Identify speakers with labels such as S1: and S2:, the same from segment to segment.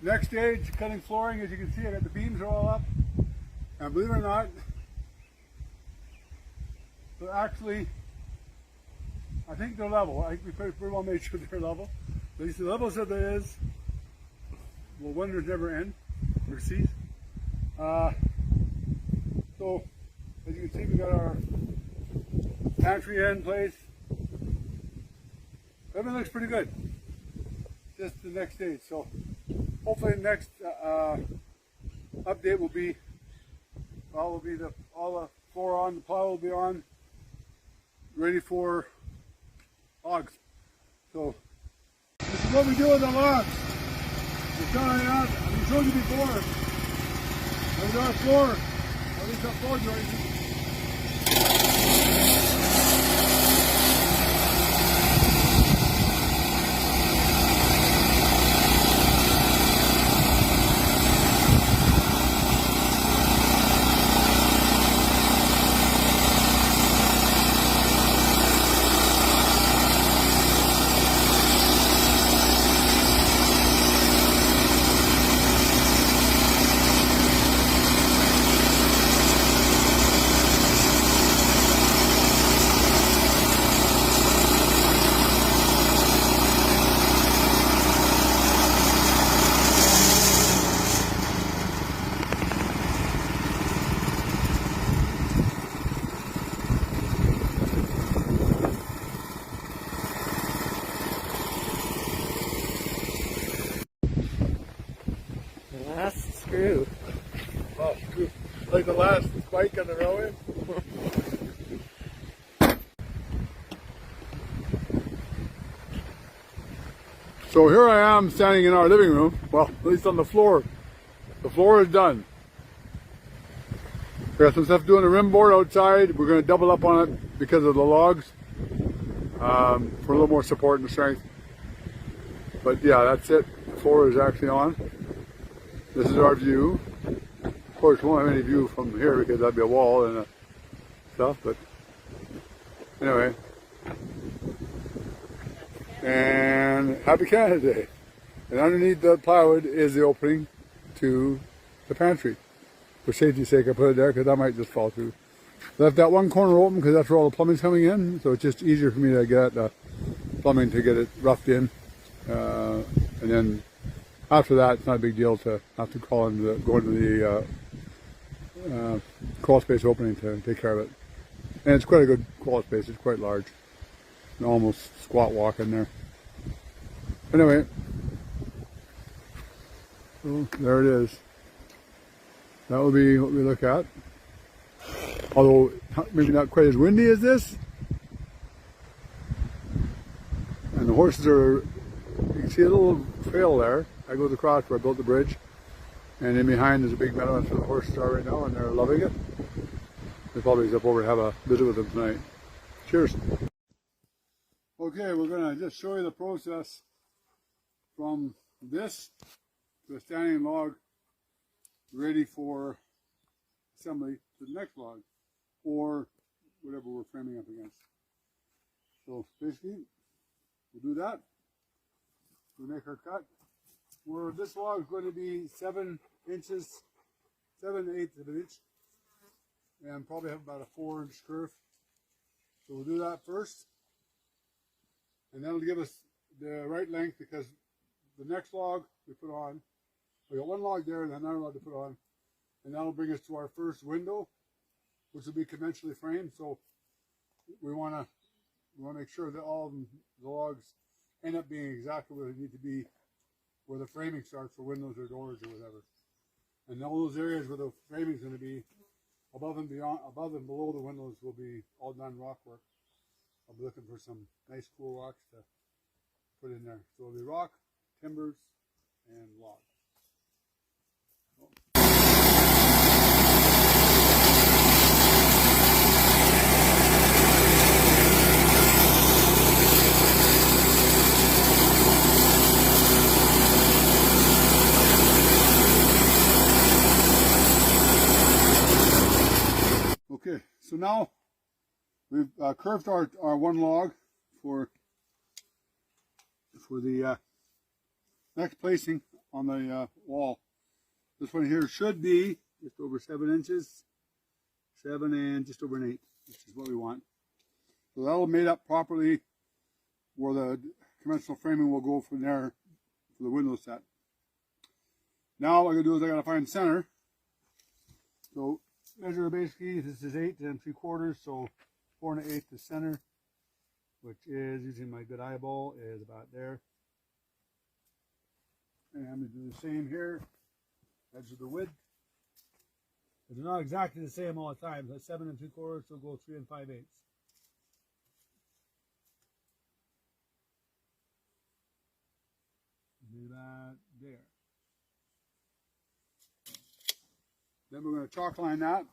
S1: Next stage, cutting flooring. As you can see, I got the beams are all up. And believe it or not, they're actually, I think they're level. I think we pretty well made sure they're level. At least the levels that there is, well, wonders never end or cease. So, as you can see, we got our pantry in place. Everything looks pretty good. Just the next stage. So, hopefully the next update will be, all the floor on, the plow will be on, ready for logs. So, this is what we do with the logs. We're trying out, I've showed you before. There's our floor, at least our floor joists.
S2: Last screw.
S1: Oh, like the last spike on the railway. So here I am standing in our living room. Well, at least on the floor. The floor is done. We got some stuff doing the rim board outside. We're going to double up on it because of the logs for a little more support and strength. But yeah, that's it. The floor is actually on. This is our view. Of course, we won't have any view from here because that'd be a wall and stuff, but anyway. And happy Canada Day. And underneath the plywood is the opening to the pantry. For safety's sake, I put it there because that might just fall through. Left that one corner open because that's where all the plumbing's coming in, so it's just easier for me to get the plumbing to get it roughed in. And then after that, it's not a big deal to have to go into the crawl space opening to take care of it. And it's quite a good crawl space. It's quite large. You can almost squat walk in there. Anyway, so there it is. That will be what we look at. Although maybe not quite as windy as this. And the horses are, you can see a little trail there. I goes across where I built the bridge, and in behind there's a big meadow. That's where the horses are right now, and they're loving it. They probably up over to have a visit with them tonight. Cheers. Okay, we're going to just show you the process from this to a standing log ready for assembly to the next log or whatever we're framing up against. So basically, we'll do that. We make our cut. Where this log is going to be 7 inches, 7/8 of an inch, and probably have about a 4-inch curve. So we'll do that first, and that'll give us the right length because the next log we put on, we got one log there and another log to put on, and that'll bring us to our first window, which will be conventionally framed. So we want to make sure that all of the logs end up being exactly where they need to be, where the framing starts for windows or doors or whatever. And all those areas where the framing is going to be above and below the windows will be all done rock work. I'll be looking for some nice cool rocks to put in there. So it'll be rock, timbers, and log. Okay, so now we've curved our one log for the next placing on the wall. This one here should be just over 7 inches, 7 and just over an 8, which is what we want. So that'll made up properly where the conventional framing will go from there for the window set. Now what I gotta do is I gotta find center. So measure basically, this is 8 3/4, so 4 1/8 the center, which is, using my good eyeball, is about there. And I'm gonna do the same here, edge of the width. They're not exactly the same all the time. So 7 3/4, so go 3 5/8. Do that there. Then we're going to chalk line that.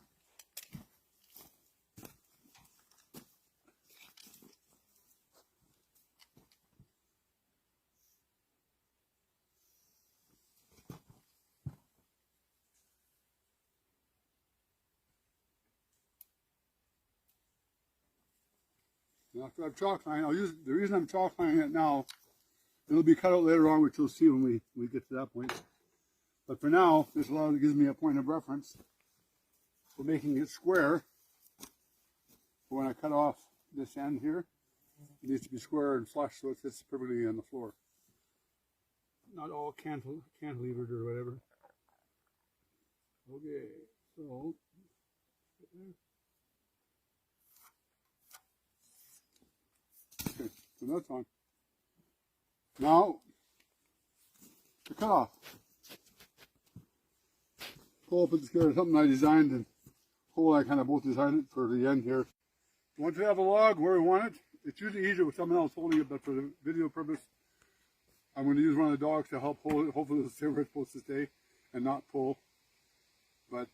S1: And after I've chalk lined, I'll use the reason I'm chalk lining it now. It'll be cut out later on, which you'll see when we get to that point. But for now, this gives me a point of reference for making it square. When I cut off this end here, it needs to be square and flush so it fits perfectly on the floor. Not all cantilevered or whatever. Okay, so okay, so that's on. Now, the cutoff. Pull up is something I designed, and hole I kind of both designed it for the end here. Once we have a log where we want it, it's usually easier with someone else holding it, but for the video purpose, I'm going to use one of the dogs to help hold it. Hopefully it'll stay where it's supposed to stay and not pull. But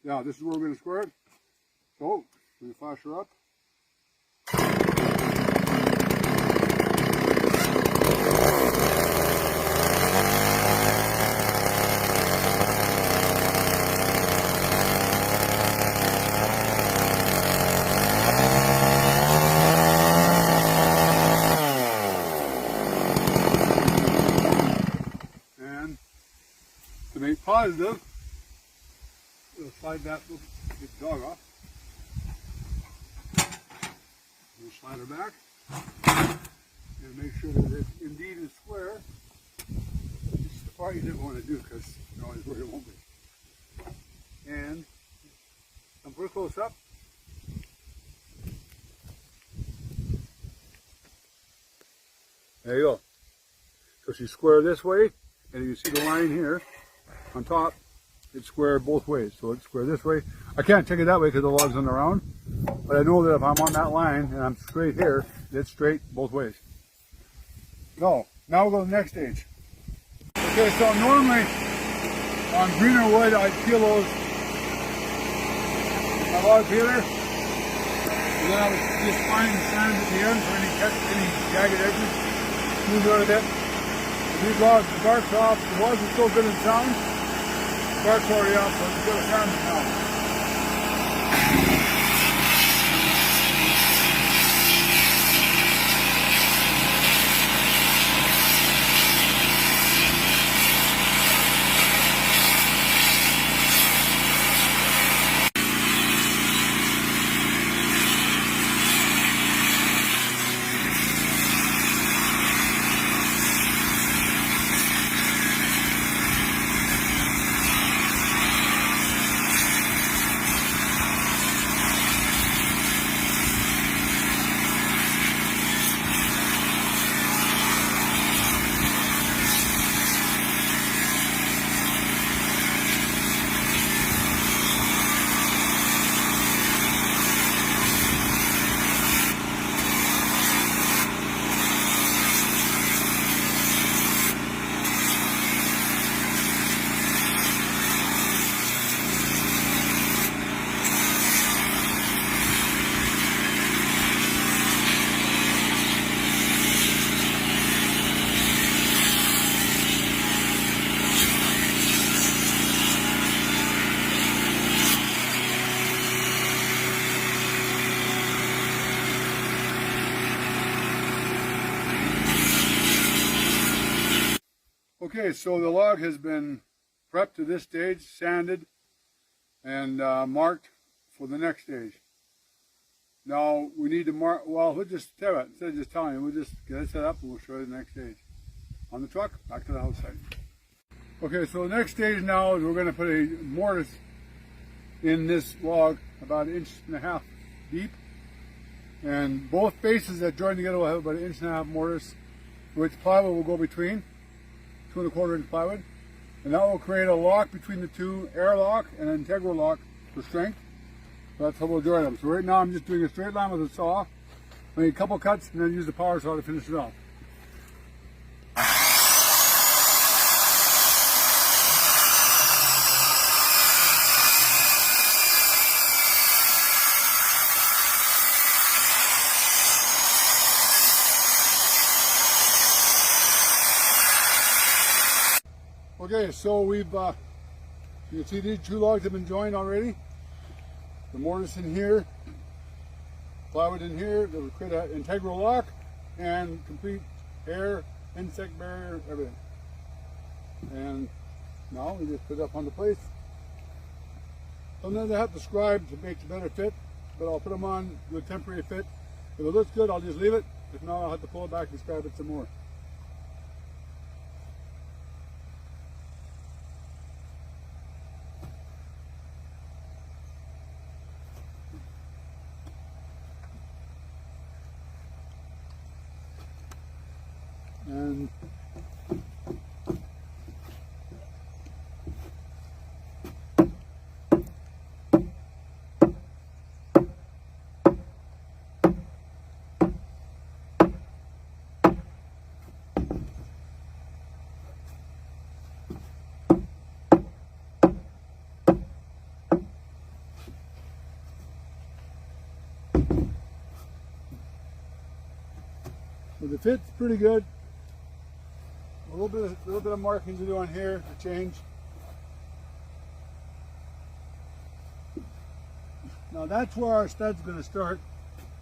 S1: yeah, this is where we're going to square it. So, we're going to flash her up. Make positive, we'll slide that get the dog off. We'll slide her back and make sure that it indeed is square. This is the part you didn't want to do because you're always worried it won't be. And come pretty close up. There you go. So she's square this way, and you can see the line here. On top, it's square both ways, so it's square this way. I can't take it that way because the log's on the round, but I know that if I'm on that line and I'm straight here, it's straight both ways. So, now we'll go to the next stage. Okay, so normally on greener wood, I'd peel those with my log peeler, and then I would just find the sand at the end for any jagged edges, smooth out a bit. These logs, the bark's off, the logs are still good and sound. Bark's already off, so it's good to sound now. Okay, so the log has been prepped to this stage, sanded, and marked for the next stage. Now we need to mark, well, we'll just tell it, instead of just telling you, we'll just get it set up and we'll show you the next stage. On the truck, back to the house site. Okay, so the next stage now is we're going to put a mortise in this log about 1.5 inches deep. And both faces that join together will have about 1.5 inches mortise, which plywood will go between, 2¼ inch plywood. And that will create a lock between the two, air lock and an integral lock for strength. So that's how we'll join them. So right now I'm just doing a straight line with a saw. I need a couple cuts and then use the power saw to finish it off. Okay, so we've, you can see these two logs have been joined already. The mortise in here, plywood in here, that will create an integral lock and complete air, insect barrier, everything. And now we just put it up onto place. Sometimes I have to scribe to make a better fit, but I'll put them on with a temporary fit. If it looks good, I'll just leave it. If not, I'll have to pull it back and scribe it some more. And so the fit's pretty good. A little bit of markings to do on here to change. Now that's where our stud's going to start.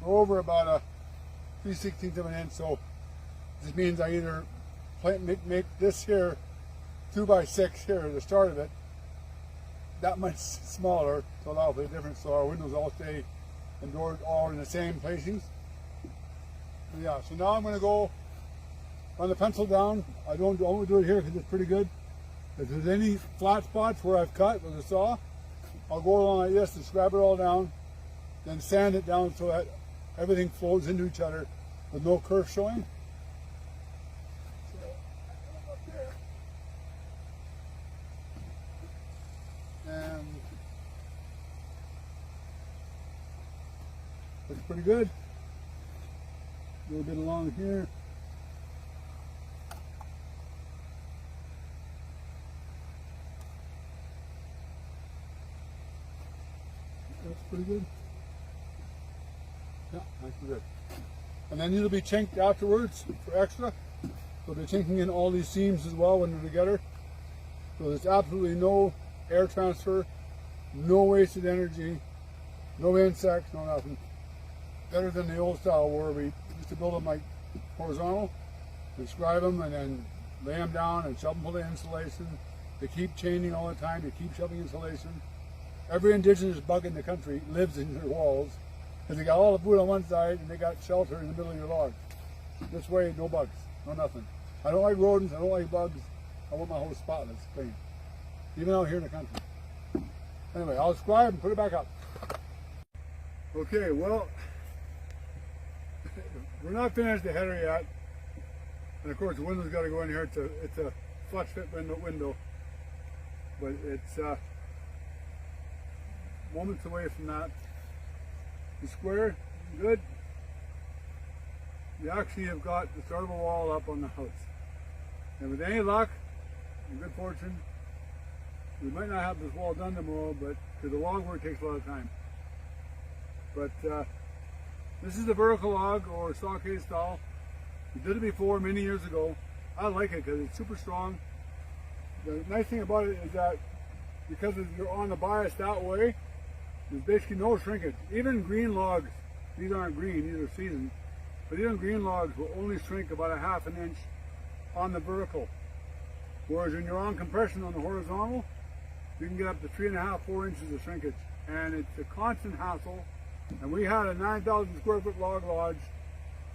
S1: We're over about a 3/16 of an inch, so this means I either make this here 2x6 here at the start of it, that much smaller to allow for the difference, so our windows all stay and doors all in the same placings. Yeah, so now I'm going to go run the pencil down. I don't only do it here because it's pretty good. If there's any flat spots where I've cut with a saw, I'll go along like this and scrap it all down, then sand it down so that everything flows into each other with no curve showing. So, up there. And looks pretty good. A little bit along here. That's pretty good. Yeah, nice and good. And then these will be chinked afterwards for extra. So they're chinking in all these seams as well when they're together. So there's absolutely no air transfer, no wasted energy, no insects, no nothing. Better than the old style where we used to build them like horizontal, and scribe them and then lay them down and shove them full of insulation. They keep chaining all the time, they keep shoving insulation. Every indigenous bug in the country lives in their walls because they got all the food on one side and they got shelter in the middle of your log. This way, no bugs, no nothing. I don't like rodents, I don't like bugs. I want my whole spotless, clean. Even out here in the country. Anyway, I'll scribe and put it back up. Okay, well, we're not finished the header yet. And of course the window's got to go in here. It's a flush fit window. But it's moments away from that. The square, good. You actually have got the start of a wall up on the house. And with any luck and good fortune, we might not have this wall done tomorrow, but because the log work takes a lot of time. But this is the vertical log or stockade style. We did it before many years ago. I like it because it's super strong. The nice thing about it is that because you're on the bias that way, there's basically no shrinkage. Even green logs, these aren't green, these are seasoned, but even green logs will only shrink about a 1/2 inch on the vertical. Whereas when you're on compression on the horizontal, you can get up to 3.5, 4 inches of shrinkage. And it's a constant hassle. And we had a 9,000 square foot log lodge.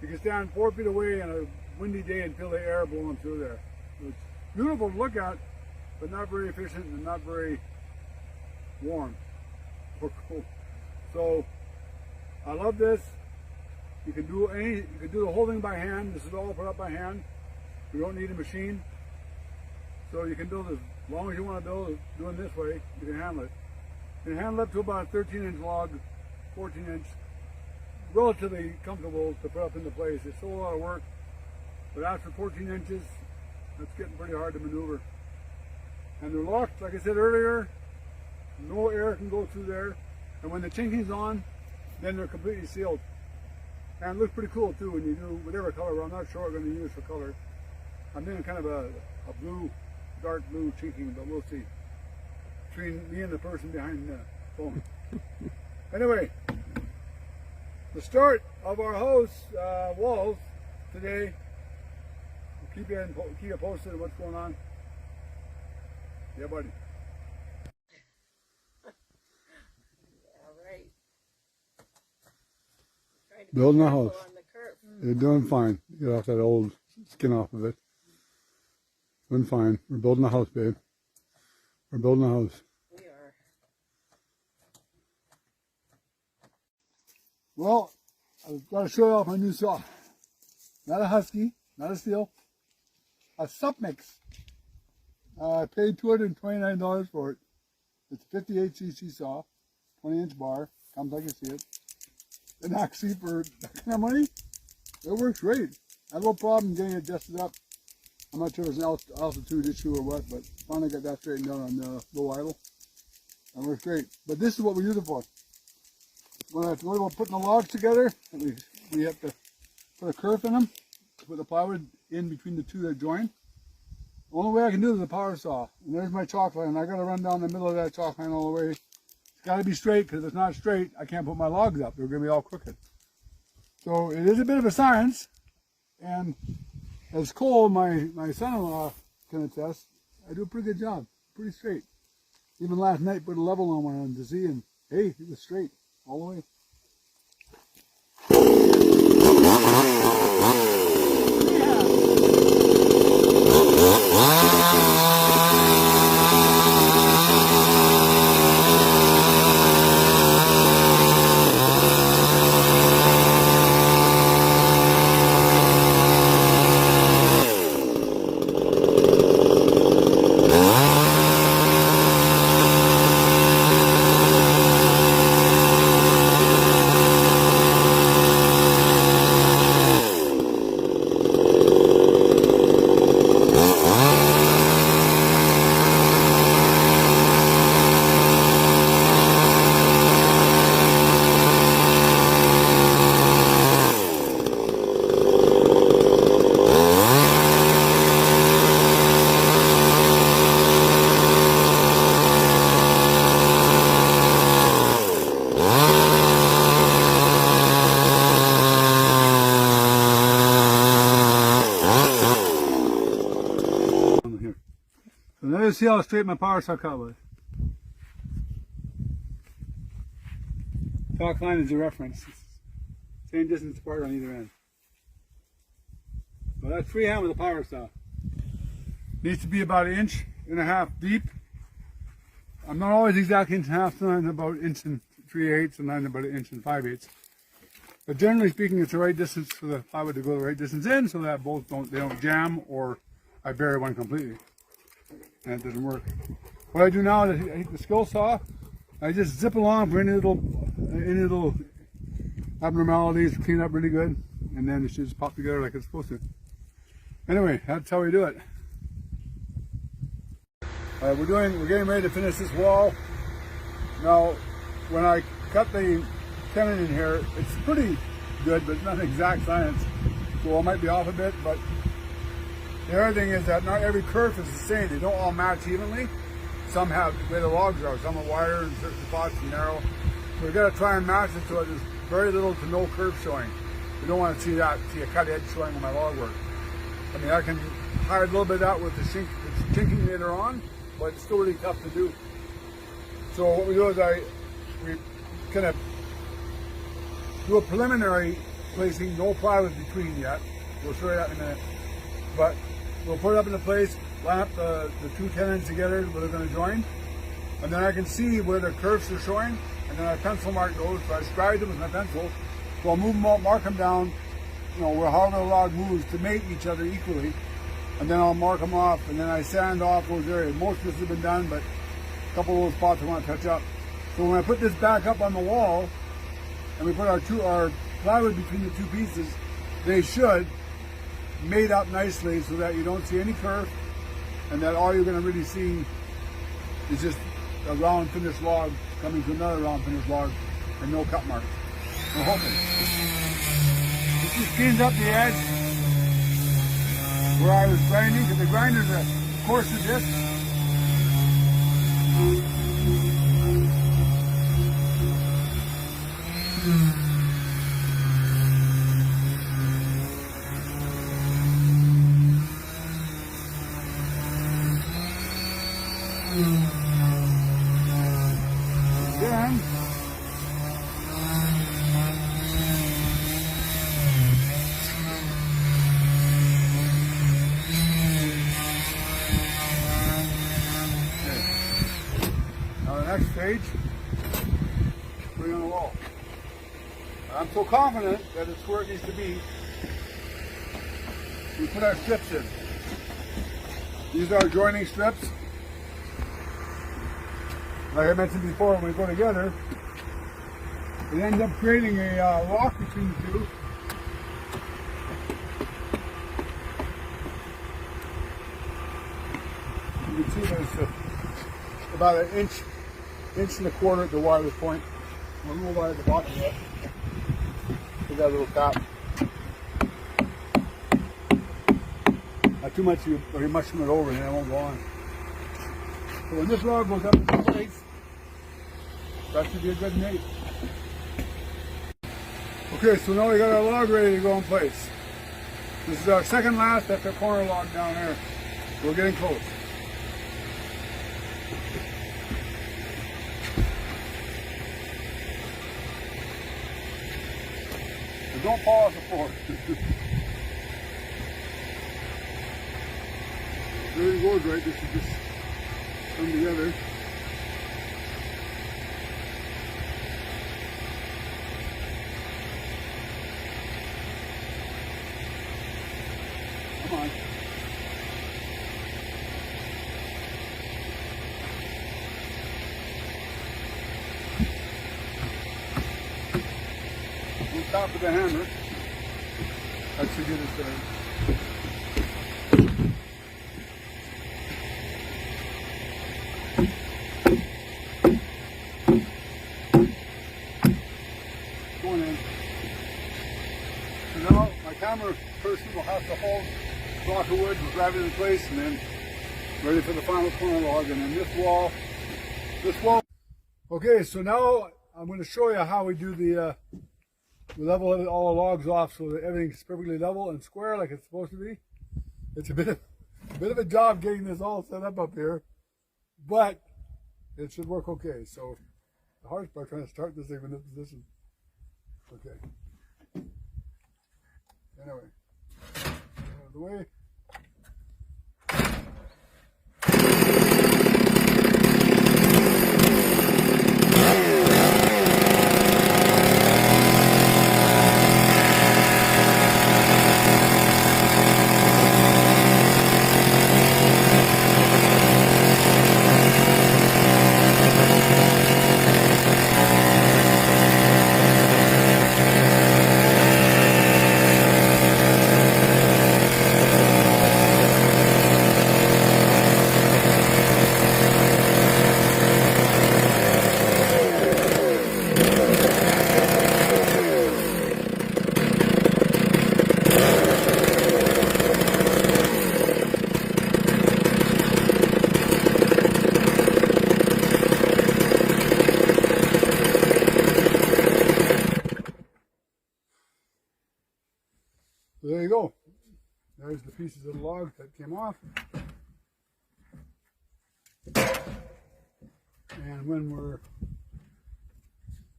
S1: You can stand 4 feet away on a windy day and feel the air blowing through there. It's beautiful to look at, but not very efficient and not very warm or cold. So I love this. You can do the whole thing by hand. This is all put up by hand. We don't need a machine. So you can build as long as you want to build doing this way, you can handle it. You can handle it to about a 13-inch log, 14-inch. Relatively comfortable to put up into place. It's still a lot of work, but after 14 inches, it's getting pretty hard to maneuver. And they're locked, like I said earlier, no air can go through there. And when the chinking's on, then they're completely sealed. And it looks pretty cool too when you do whatever color. I'm not sure what I'm going to use for color. I'm doing kind of a blue, dark blue chinking, but we'll see. Between me and the person behind the phone. Anyway, the start of our house walls today. We'll keep you posted on what's going on. Yeah, buddy. Building a house. You're doing fine. Get off that old skin off of it. Doing fine. We're building a house, babe. We're building a house.
S2: We are.
S1: Well, I've got to show you off my new saw. Not a Husky, not a Steel, a septic. I paid $229 for it. It's a 58cc saw, 20-inch bar. Comes like you see it. And actually, for that kind of money, it works great. I had no problem getting it adjusted up. I'm not sure if it's an altitude issue or what, but finally got that straightened out on the low idle. It works great. But this is what we use it for. When I have to worry about putting the logs together, we have to put a kerf in them, put the plywood in between the two that join. The only way I can do it is a power saw. And there's my chalk line. I got to run down the middle of that chalk line all the way. It's got to be straight, because if it's not straight, I can't put my logs up. They're going to be all crooked. So it is a bit of a science. And as Cole, my son-in-law, can attest, I do a pretty good job. Pretty straight. Even last night, put a level on one to see, and hey, it was straight all the way. Now you see how straight my power saw cut was. Chalk line is a reference. Same distance apart on either end. Well, that's freehand with a power saw. Needs to be about 1.5 inches deep. I'm not always exactly 1.5 inches, sometimes about 1 3/8 inches, sometimes about 1 5/8 inches. But generally speaking, it's the right distance for the plywood to go the right distance in, so that both don't jam or I bury one completely. And it doesn't work. What I do now is I take the skill saw, I just zip along for any little abnormalities, clean up really good, and then it should just pop together like it's supposed to. Anyway, that's how we do it. We're getting ready to finish this wall. Now, when I cut the tenon in here, it's pretty good, but it's not an exact science. So I might be off a bit, but the other thing is that not every kerf is the same. They don't all match evenly. Some have the way the logs are. Some are wider and certain spots are narrow. So we've got to try and match it so there's very little to no kerf showing. We don't want to see a cut edge showing on my log work. I mean, I can hide a little bit out with the sinking later on, but it's still really tough to do. So what we do is we kind of do a preliminary placing, no plywood between yet. We'll show you that in a minute. But we'll put it up into place, line up the two tenons together where they're going to join, and then I can see where the curves are showing, and then I pencil mark those. So I scribe them with my pencil. So I'll move them out, mark them down, where however the log moves to mate each other equally, and then I'll mark them off, and then I sand off those areas. Most of this has been done, but a couple of those spots I want to touch up. So when I put this back up on the wall, and we put our plywood between the two pieces, they should mate up nicely so that you don't see any curve, and that all you're going to really see is just a round finished log coming to another round finished log, and no cut marks. We're hoping. This just cleans up the edge where I was grinding, because the grinder's a coarser disc. Then now the next stage, put it on the wall. I'm so confident that it's where it needs to be. We put our strips in. These are our joining strips. Like I mentioned before, when we go together, it ends up creating a lock between the two. You can see there's about an inch and a quarter at the widest point. A little wide at the bottom of it. We got a little cap. Not too much, or you mushroom it over and it won't go on. So when this log goes up into place, that should be a good mate. Okay, so now we got our log ready to go in place. This is our second last at the corner log down there. We're getting close. So don't fall off the floor. There it goes, right? This should just come together. Come on. On top of the hammer. That should get us there. Going in. So now my camera person will have to hold the block of wood and grab it in place, and then ready for the final corner log, and then this wall. Okay, so now I'm going to show you how we do the we level all the logs off so that everything's perfectly level and square like it's supposed to be. It's a bit of a job getting this all set up here, but it should work okay. So the hardest part trying to start this thing in this position. Okay. Anyway, out of the way. So there you go. There's the pieces of the log that came off. And when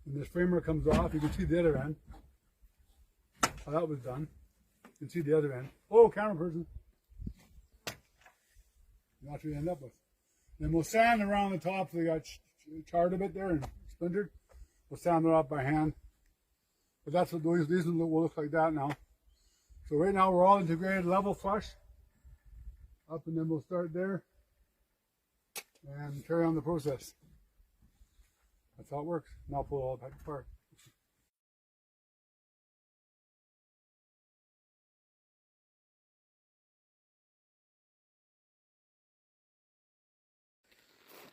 S1: this framework comes off, you can see the other end. How that was done. You can see the other end. Oh, camera person. That's what we end up with. Then we'll sand around the top so they got charred a bit there and splintered. We'll sand it off by hand. But that's what these will look like that now. So right now we're all integrated, level flush. Up, and then we'll start there and carry on the process. That's how it works. Now pull it all back apart.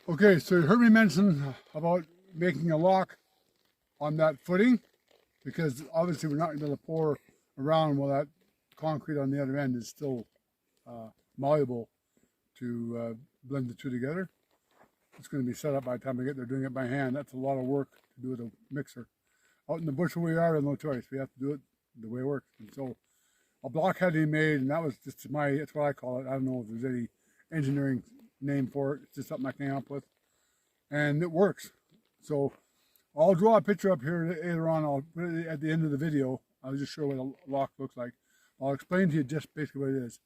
S1: Okay, so you heard me mention about making a lock on that footing, because obviously we're not going to be able to pour around while that concrete on the other end is still malleable to blend the two together. It's going to be set up by the time I get there. Doing it by hand, that's a lot of work to do with a mixer. Out in the bush where we are, there's no choice. We have to do it the way it works. And so a block had to be made, and that was just that's what I call it. I don't know if there's any engineering name for it. It's just something I came up with. And it works. So I'll draw a picture up here later on. I'll put it at the end of the video. I'll just show what a lock looks like. I'll explain to you just basically what it is.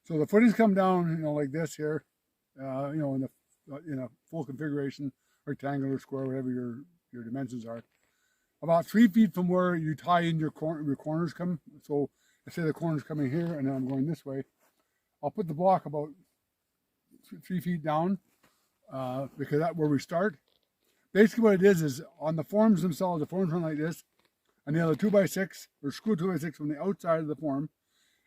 S1: So the footings come down, like this here, in a full configuration, rectangular, square, whatever your dimensions are. About 3 feet from where you tie in your corners come. So let's say the corner's coming here, and then I'm going this way. I'll put the block about 3 feet down, because that's where we start. Basically what it is on the forms themselves, the forms run like this. I nail a 2x6 or screw 2x6 from the outside of the form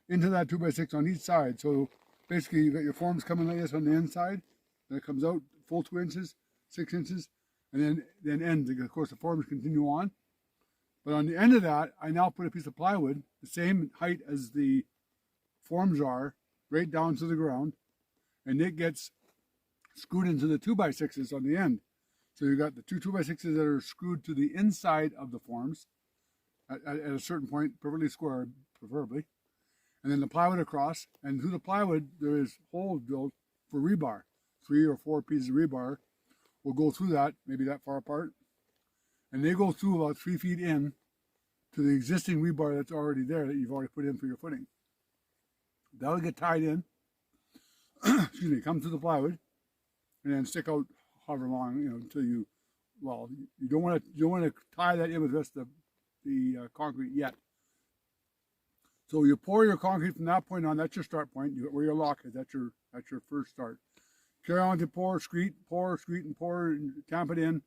S1: into that 2x6 on each side. So basically you got your forms coming like this on the inside. Then it comes out full 2 inches, 6 inches, and then ends. Of course the forms continue on. But on the end of that, I now put a piece of plywood, the same height as the forms are, right down to the ground. And it gets screwed into the 2x6s on the end. So you got the two 2x6s that are screwed to the inside of the forms at a certain point, perfectly square, preferably. And then the plywood across, and through the plywood there is holes drilled for rebar. 3 or 4 pieces of rebar will go through that, maybe that far apart, and they go through about 3 feet in to the existing rebar that's already there that you've already put in for your footing. That'll get tied in. Excuse me, come through the plywood, and then stick out however long, until you don't want to tie that in with the rest of the concrete yet. So you pour your concrete from that point on. That's your start point. Where your lock is, that's your first start. Carry on to pour, screed, and pour, and tamp it in.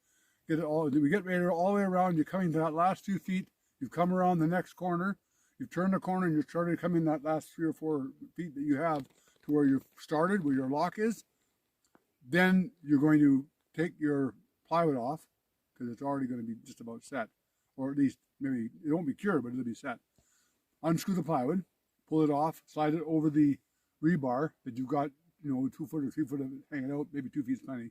S1: Get it all. We get ready all the way around. You're coming to that last 2 feet. You've come around the next corner. You've turned the corner, and you're starting to come in that last 3 or 4 feet that you have to where you started, where your lock is. Then you're going to take your plywood off, because it's already going to be just about set, or at least maybe it won't be cured, but it'll be set. Unscrew the plywood, pull it off, slide it over the rebar that you've got, 2 foot or 3 foot of it hanging out, maybe 2 feet is plenty.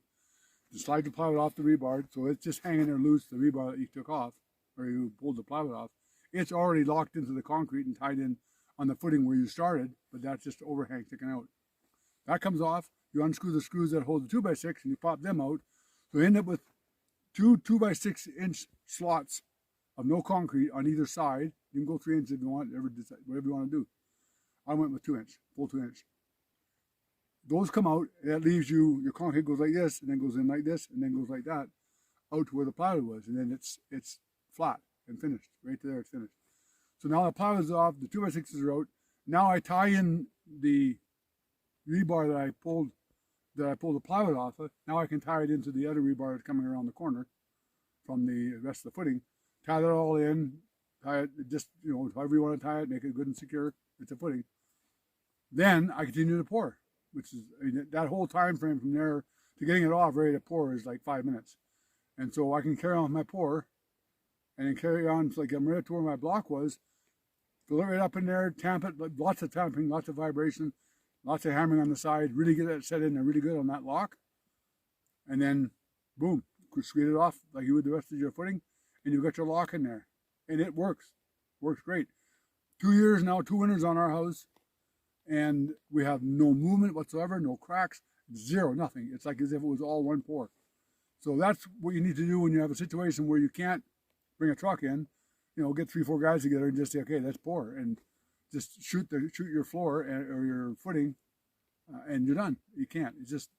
S1: Just slide the plywood off the rebar, so it's just hanging there loose, the rebar that you took off, or you pulled the plywood off. It's already locked into the concrete and tied in on the footing where you started, but that's just overhang sticking out. That comes off, you unscrew the screws that hold the 2x6 and you pop them out. So you end up with 2 2x6 inch slots of no concrete on either side. You can go 3 inches if you want, whatever you want to do. I went with 2 inch, full 2 inch. Those come out, that leaves your concrete goes like this, and then goes in like this, and then goes like that, out to where the plywood was, and then it's flat and finished. Right there, it's finished. So now the plywood's off, the 2x6s are out. Now I tie in the rebar that I pulled the plywood off of. Now I can tie it into the other rebar that's coming around the corner from the rest of the footing. Tie that all in, tie it just, however you want to tie it, make it good and secure. It's a footing. Then I continue to pour, which is, that whole time frame from there to getting it off ready to pour is like 5 minutes. And so I can carry on with my pour and then carry on until I get right to where my block was. Fill it right up in there, tamp it, lots of tamping, lots of vibration, lots of hammering on the side, really get it set in there really good on that lock. And then, boom, screed it off like you would the rest of your footing, and you've got your lock in there. And it works great. 2 years now, 2 winters on our house, and we have no movement whatsoever, no cracks, zero, nothing. It's like as if it was all one pour. So that's what you need to do when you have a situation where you can't bring a truck in. You know, get 3-4 guys together and just say, okay, let's pour, and just shoot your floor or your footing, and you're done. You can't. It's just,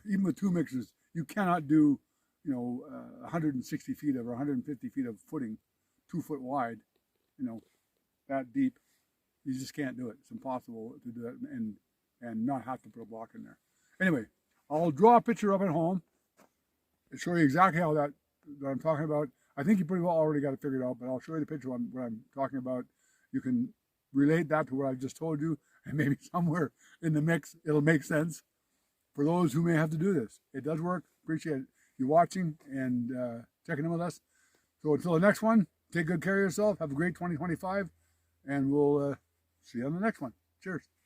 S1: even with 2 mixers, you cannot do, 160 feet or 150 feet of footing, 2 foot wide, that deep. You just can't do it. It's impossible to do it and not have to put a block in there. Anyway, I'll draw a picture up at home and show you exactly how that I'm talking about. I think you pretty well already got it figured out, but I'll show you the picture what I'm talking about. You can relate that to what I just told you, and maybe somewhere in the mix it'll make sense for those who may have to do this. It does work. Appreciate you watching and checking in with us. So until the next one, take good care of yourself. Have a great 2025, and we'll see you on the next one. Cheers.